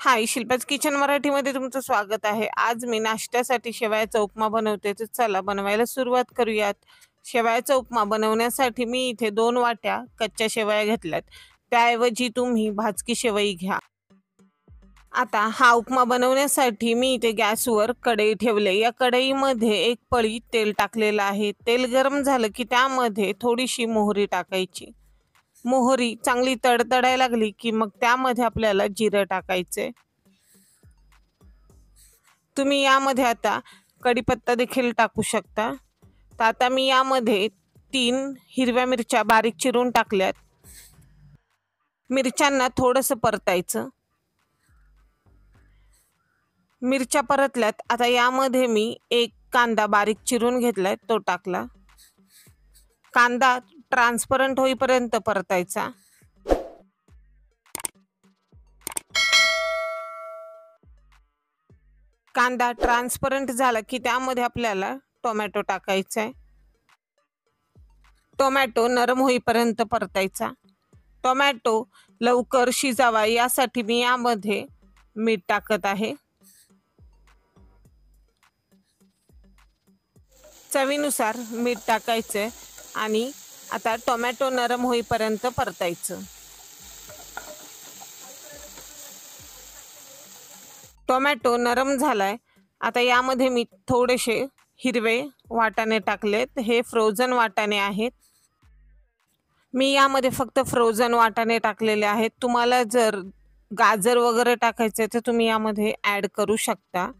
हाय, शिल्पाच kitchen मराठीमध्ये तुमचं स्वागत आहे. आज मी नाश्त्यासाठी शेवयाचा उपमा बनवते, तर चला बनवायला सुरुवात करूयात. शेवयाचा उपमा बनवण्यासाठी मी इथे 2 वाट्या कच्च्या शेवया घेतल्यात. त्याऐवजी तुम्ही भाजकी शेवई घ्या. आता हा उपमा बनवण्यासाठी मी इथे गॅसवर कढई ठेवले. या कढईमध्ये 1 पळी तेल टाकलेलं आहे. तेल गरम झालं की त्यामध्ये थोडीशी मोहरी टाकायची. मोहरी चांगली तडतडायला लागली की मग त्यामध्ये आपल्याला जिरं टाकायचे. तुम्ही यामध्ये आता कढीपत्ता देखील टाकू शकता. तर आता मी यामध्ये 3 हिरव्या मिरच्या बारीक चिरून टाकल्यात. मिरच्यांना थोडंसं परतायचं. मिरच्या परतल्यात. आता यामध्ये मी 1 कांदा बारीक चिरून घेतलाय, तो टाकला. कांदा ट्रान्सपरंट होईपर्यंत परतायचा. कांदा ट्रान्सपरंट झाला की त्यामध्ये आपल्याला टोमॅटो टाकायचा आहे. टोमॅटो नरम होईपर्यंत परतायचा. टोमॅटो लवकर शिजावा यासाठी मी यामध्ये मीठ टाकत आहे. चवीनुसार मीठ टाकायचं आणि आता टोमॅटो नरम होईपर्यंत परतायचं. टोमॅटो नरम झालाय. आता यामध्ये मी थोडेसे हिरवे वाटाणे टाकलेत. हे फ्रोझन वाटाणे आहेत. मी यामध्ये फक्त फ्रोझन वाटाणे टाकलेले आहेत. तुम्हाला जर गाजर वगैरे टाकायचे तर तुम्ही यामध्ये ॲड करू शकता.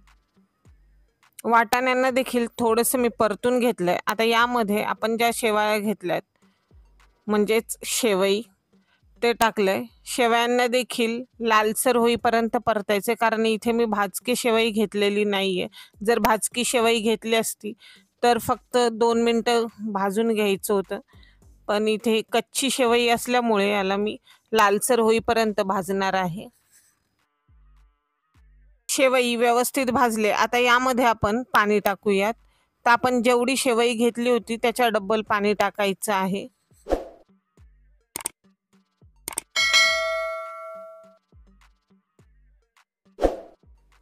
वाटाण्यांना देखील थोडंसं मी परतून घेतलंय. आता यामध्ये आपण ज्या शेवया घेतल्यात म्हणजेच शेवई ते टाकलंय. शेवयांना देखील लालसर होईपर्यंत परतायचे, कारण इथे मी भाजकी शेवई घेतलेली नाहीये. जर भाजकी शेवई घेतली असती तर फक्त 2 मिनिटं भाजून घ्यायचं होतं, पण इथे कच्ची शेवई असल्यामुळे याला मी लालसर होईपर्यंत भाजणार आहे. शेवई व्यवस्थित भाजले. आता यामध्ये आपण पाणी टाकूयात. तर आपण जेवढी शेवई घेतली होती त्याच्या डबल पाणी टाकायचं आहे.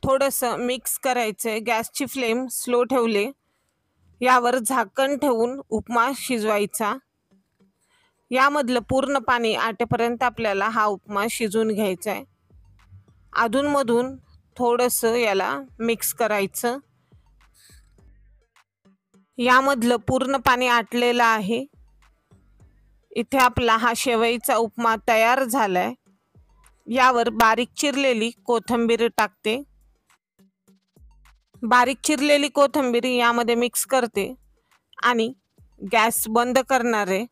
थोडंसं मिक्स करायचं. गॅसची फ्लेम स्लो ठेवले. यावर झाकण ठेवून उपमा शिजवायचा. यामधलं पूर्ण पाणी आटेपर्यंत आपल्याला हा उपमा शिजवून घ्यायचा आहे. अधूनमधून थोडंसं याला मिक्स करायचं. यामधलं पूर्ण पाणी आटलेलं आहे. इथे आपला हा शेवईचा उपमा तयार झालाय. यावर बारीक चिरलेली कोथिंबीर टाकते. बारीक चिरलेली कोथिंबीर यामध्ये मिक्स करते आणि गॅस बंद करणारे.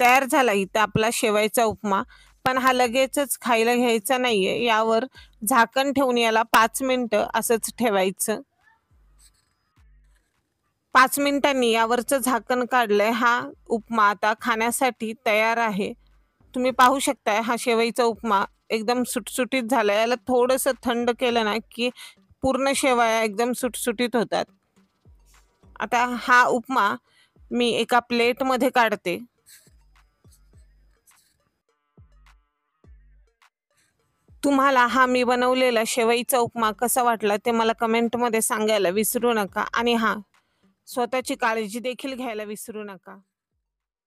तयार झाला इथं आपला शेवयाचा उपमा. पण हा लगेचच खायला घ्यायचा नाहीये. यावर झाकण ठेवून याला 5 मिनिटं असंच ठेवायचं. 5 मिनिटांनी यावरचं झाकण काढलंय. हा उपमा आता खाण्यासाठी तयार आहे. तुम्ही पाहू शकता हा शेवईचा उपमा एकदम सुटसुटीत झाला. याला थोडंसं थंड केलं ना की पूर्ण शेवया एकदम सुटसुटीत होतात. आता हा उपमा मी एका प्लेटमध्ये काढते. तुम्हाला हा मी बनवलेला शेवईचा उपमा कसा वाटला ते मला कमेंटमध्ये सांगायला विसरू नका. आणि हां, स्वतःची काळजी देखील घ्यायला विसरू नका.